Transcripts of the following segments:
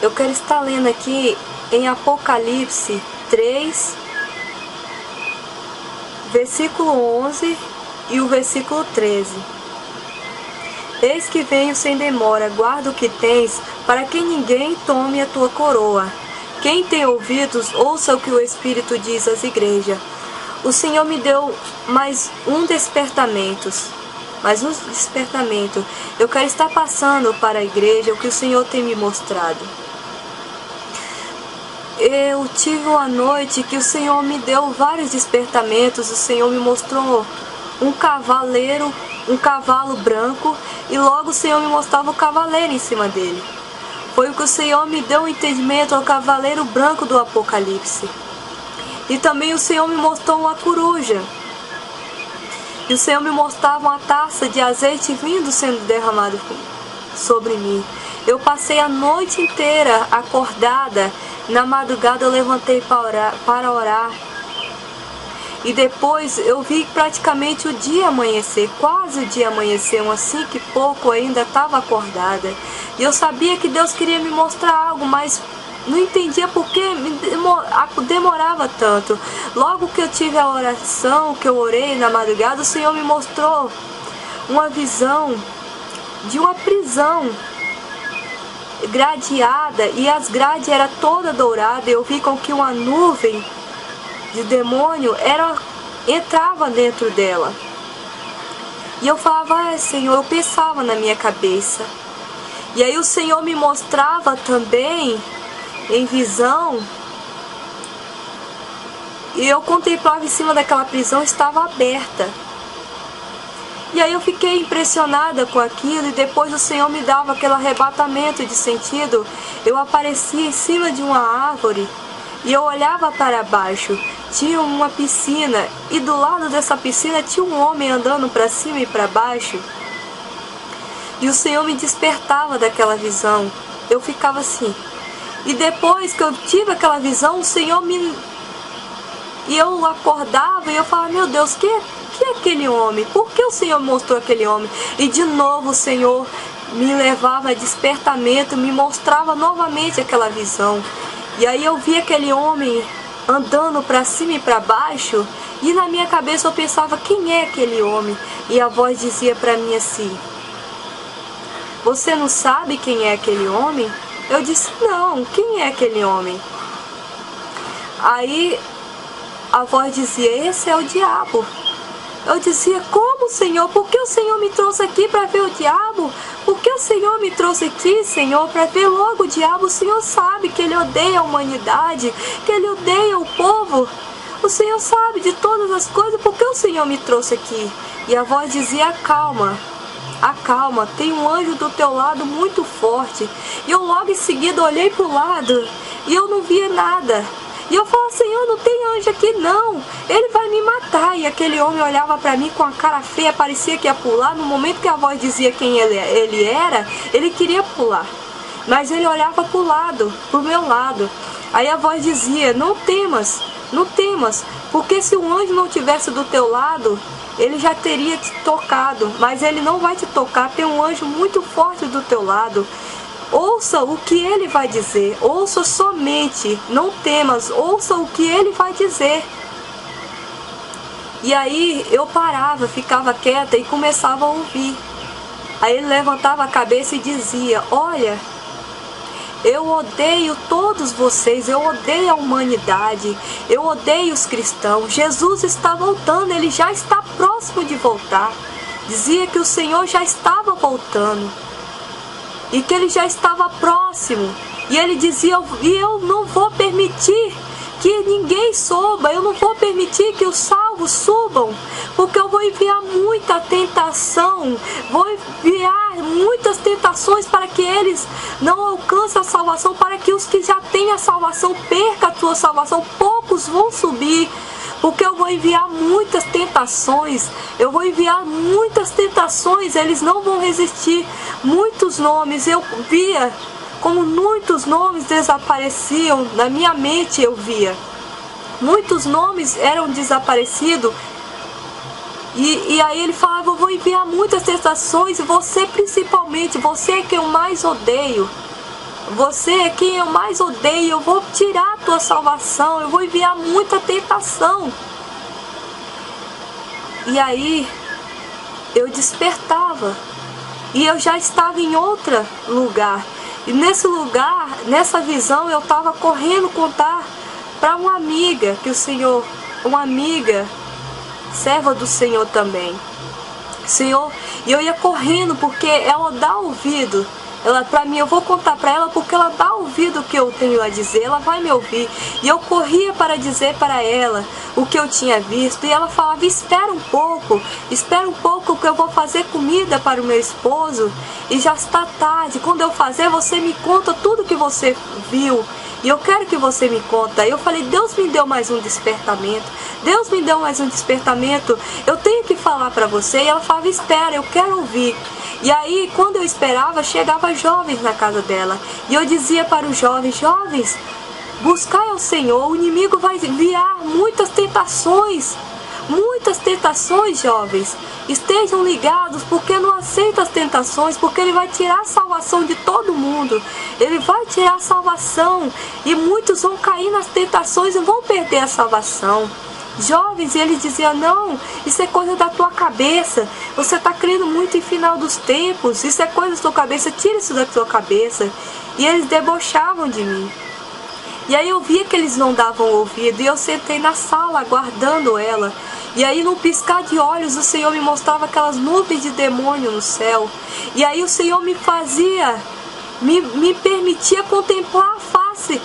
Eu quero estar lendo aqui em Apocalipse 3, versículo 11 e o versículo 13. Eis que venho sem demora, guarda o que tens, para que ninguém tome a tua coroa. Quem tem ouvidos, ouça o que o Espírito diz às igrejas. O Senhor me deu mais um despertamento. Eu quero estar passando para a igreja o que o Senhor tem me mostrado. Eu tive uma noite que o Senhor me deu vários despertamentos. O Senhor me mostrou um cavalo branco, e logo o Senhor me mostrava o cavaleiro em cima dele. Foi o que o Senhor me deu um entendimento ao cavaleiro branco do Apocalipse. E também o Senhor me mostrou uma coruja. E o Senhor me mostrava uma taça de azeite vindo sendo derramado sobre mim. Eu passei a noite inteira acordada. Na madrugada eu levantei para orar. E depois eu vi praticamente o dia amanhecer, quase o dia amanhecer, umas 5 e pouco, eu ainda estava acordada. E eu sabia que Deus queria me mostrar algo, mas não entendia por que demorava tanto. Logo que eu tive a oração, que eu orei na madrugada, o Senhor me mostrou uma visão de uma prisão gradeada, e as grades eram toda dourada. Eu vi com que uma nuvem de demônio entrava dentro dela. E eu falava, Senhor, eu pensava na minha cabeça. E aí o Senhor me mostrava também em visão, e eu contemplava em cima daquela prisão, estava aberta. E aí eu fiquei impressionada com aquilo, e depois o Senhor me dava aquele arrebatamento de sentido. Eu aparecia em cima de uma árvore e eu olhava para baixo. Tinha uma piscina, e do lado dessa piscina tinha um homem andando para cima e para baixo. E o Senhor me despertava daquela visão. Eu ficava assim. E depois que eu tive aquela visão, o Senhor me... E eu acordava e eu falava, meu Deus, que é aquele homem? Por que o Senhor mostrou aquele homem? E de novo o Senhor me levava a despertamento, me mostrava novamente aquela visão. E aí eu vi aquele homem andando para cima e para baixo, e na minha cabeça eu pensava, quem é aquele homem? E a voz dizia para mim assim, você não sabe quem é aquele homem? Eu disse, não, quem é aquele homem? Aí a voz dizia, esse é o diabo. Eu dizia, como, Senhor? Por que o Senhor me trouxe aqui para ver o diabo? Por que o Senhor me trouxe aqui, Senhor, para ver logo o diabo? O Senhor sabe que ele odeia a humanidade, que ele odeia o povo. O Senhor sabe de todas as coisas, por que o Senhor me trouxe aqui? E a voz dizia, acalma, tem um anjo do teu lado muito forte. E eu logo em seguida olhei para o lado e eu não via nada. E eu falava, Senhor, não tem anjo aqui não, ele vai me matar. E aquele homem olhava para mim com a cara feia, parecia que ia pular. No momento que a voz dizia quem ele era, ele queria pular. Mas ele olhava para o lado, para o meu lado. Aí a voz dizia, não temas, porque se o anjo não tivesse do teu lado, ele já teria te tocado. Mas ele não vai te tocar, tem um anjo muito forte do teu lado. Ouça o que ele vai dizer, ouça somente, não temas, ouça o que ele vai dizer. E aí eu parava, ficava quieta e começava a ouvir. Aí ele levantava a cabeça e dizia, olha, eu odeio todos vocês, eu odeio a humanidade, eu odeio os cristãos. Jesus está voltando, ele já está próximo de voltar. Dizia que o Senhor já estava voltando e que ele já estava próximo. E ele dizia, e eu não vou permitir que ninguém suba, eu não vou permitir que os salvos subam, porque eu vou enviar muita tentação, vou enviar muitas tentações para que eles não alcancem a salvação, para que os que já têm a salvação percam a sua salvação. Poucos vão subir, porque eu vou enviar muitas tentações, eles não vão resistir. Muitos nomes, eu via como muitos nomes desapareciam, na minha mente eu via. Muitos nomes eram desaparecidos, e aí ele falava, eu vou enviar muitas tentações, você principalmente, você é que eu mais odeio. você é quem eu mais odeio, eu vou tirar a tua salvação, eu vou enviar muita tentação. E aí eu despertava e eu já estava em outro lugar. E nesse lugar, nessa visão, eu estava correndo contar para uma amiga que o Senhor, uma amiga, serva do Senhor também. Senhor, e eu ia correndo porque ela dá ouvido. Ela, para mim, eu vou contar para ela porque ela dá ouvido o que eu tenho a dizer, ela vai me ouvir. E eu corria para dizer para ela o que eu tinha visto. E ela falava, espera um pouco que eu vou fazer comida para o meu esposo. E já está tarde, quando eu fazer, você me conta tudo que você viu. E eu quero que você me conta. Eu falei, Deus me deu mais um despertamento. Deus me deu mais um despertamento. Eu tenho que falar para você. E ela falava, espera, eu quero ouvir. E aí, quando eu esperava, chegava jovens na casa dela. E eu dizia para os jovens, jovens, buscai ao Senhor, o inimigo vai enviar muitas tentações, jovens. Estejam ligados, porque não aceita as tentações, porque ele vai tirar a salvação de todo mundo. Ele vai tirar a salvação e muitos vão cair nas tentações e vão perder a salvação. Jovens, e ele dizia, não, isso é coisa da tua cabeça, você está crendo muito em final dos tempos, isso é coisa da tua cabeça, tira isso da tua cabeça. E eles debochavam de mim. E aí eu via que eles não davam ouvido, e eu sentei na sala aguardando ela. E aí num piscar de olhos o Senhor me mostrava aquelas nuvens de demônio no céu. E aí o Senhor me fazia, me permitia contemplar a face,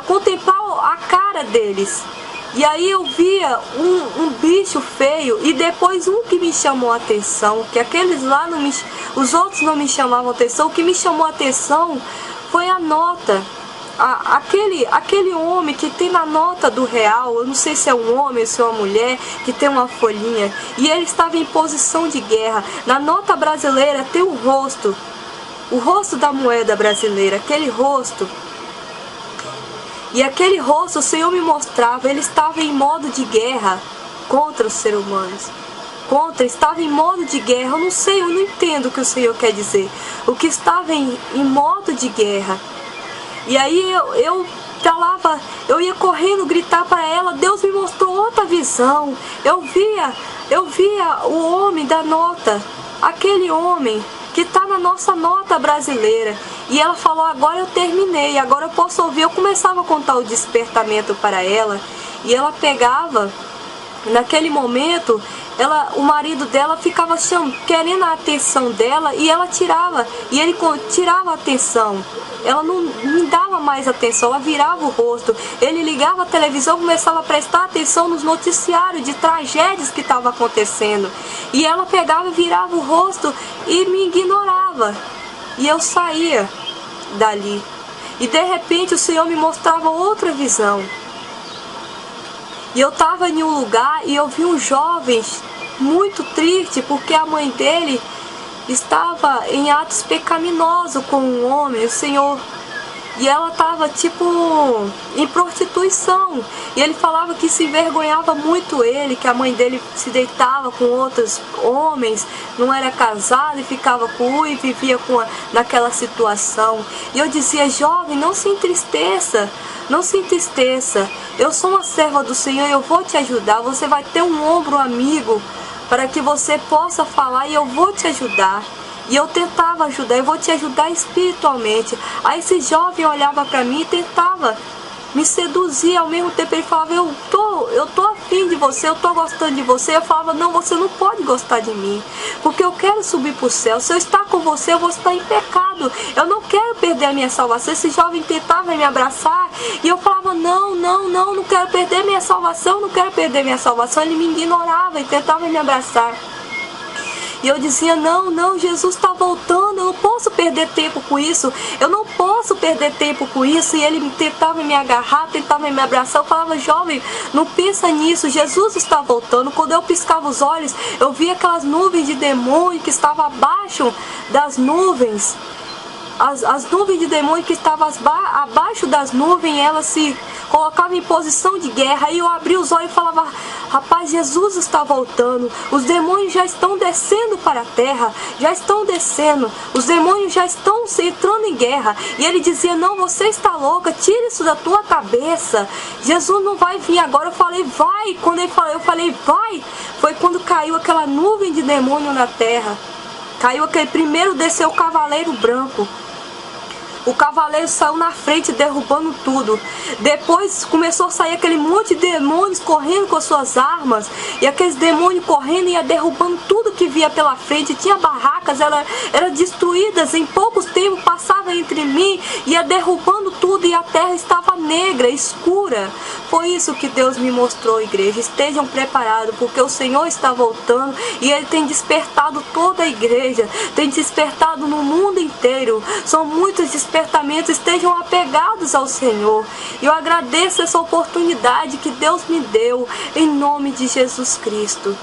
contemplar a cara deles. E aí eu via um bicho feio e depois um que me chamou a atenção, que aqueles lá, os outros não me chamavam a atenção. O que me chamou a atenção foi a nota. Aquele homem que tem na nota do real, eu não sei se é um homem ou se é uma mulher, que tem uma folhinha, e ele estava em posição de guerra. Na nota brasileira tem o rosto da moeda brasileira, aquele rosto. E aquele rosto, o Senhor me mostrava, ele estava em modo de guerra contra os seres humanos. Estava em modo de guerra, eu não sei, eu não entendo o que o Senhor quer dizer. O que estava em modo de guerra. E aí eu ia correndo gritar para ela, Deus me mostrou outra visão. Eu via o homem da nota, aquele homem que está na nossa nota brasileira. E ela falou, agora eu terminei, agora eu posso ouvir. Eu começava a contar o despertamento para ela. E ela pegava, naquele momento, o marido dela ficava querendo a atenção dela. E ela tirava, e ele tirava a atenção. Ela não me dava mais atenção, ela virava o rosto. Ele ligava a televisão, começava a prestar atenção nos noticiários de tragédias que estavam acontecendo. E ela pegava, virava o rosto e me ignorava. E eu saía dali. E de repente o Senhor me mostrava outra visão. E eu estava em um lugar e eu vi um jovem muito triste porque a mãe dele estava em atos pecaminosos com um homem, o Senhor. E ela estava tipo em prostituição. E ele falava que se envergonhava muito ele, que a mãe dele se deitava com outros homens, não era casada e ficava com e vivia naquela situação. E eu dizia, jovem, não se entristeça, não se entristeça. Eu sou uma serva do Senhor e eu vou te ajudar. Você vai ter um ombro amigo para que você possa falar e eu vou te ajudar. E eu tentava ajudar, eu vou te ajudar espiritualmente. Aí esse jovem olhava para mim e tentava me seduzir. Ao mesmo tempo ele falava, eu tô afim de você, eu tô gostando de você. Eu falava, não, você não pode gostar de mim, porque eu quero subir para o céu. Se eu estar com você, eu vou estar em pecado. Eu não quero perder a minha salvação. Esse jovem tentava me abraçar e eu falava, não quero perder minha salvação, não quero perder minha salvação. Ele me ignorava e tentava me abraçar. E eu dizia, não, Jesus está voltando, eu não posso perder tempo com isso, eu não posso perder tempo com isso. E ele tentava me agarrar, tentava me abraçar. Eu falava, jovem, não pensa nisso, Jesus está voltando. Quando eu piscava os olhos, eu via aquelas nuvens de demônio que estavam abaixo das nuvens. as nuvens de demônio que estavam abaixo das nuvens, elas se colocavam em posição de guerra. Aí eu abri os olhos e falava: rapaz, Jesus está voltando, os demônios já estão descendo para a terra, já estão descendo, os demônios já estão entrando em guerra. E ele dizia: não, você está louca, tira isso da tua cabeça, Jesus não vai vir agora. Eu falei: vai. Quando ele falou, eu falei: vai. Foi quando caiu aquela nuvem de demônio na terra. Caiu aquele, primeiro desceu o cavaleiro branco. O cavaleiro saiu na frente derrubando tudo. Depois começou a sair aquele monte de demônios correndo com as suas armas. E aqueles demônios correndo e ia derrubando tudo que via pela frente. Tinha barracas, eram destruídas. Em poucos tempos passava entre mim, ia derrubando tudo e a terra estava negra, escura. Foi isso que Deus me mostrou, igreja. Estejam preparados, porque o Senhor está voltando e Ele tem despertado toda a igreja. Tem despertado no mundo inteiro. São muitos despertamentos. Estejam apegados ao Senhor. E eu agradeço essa oportunidade que Deus me deu, em nome de Jesus Cristo.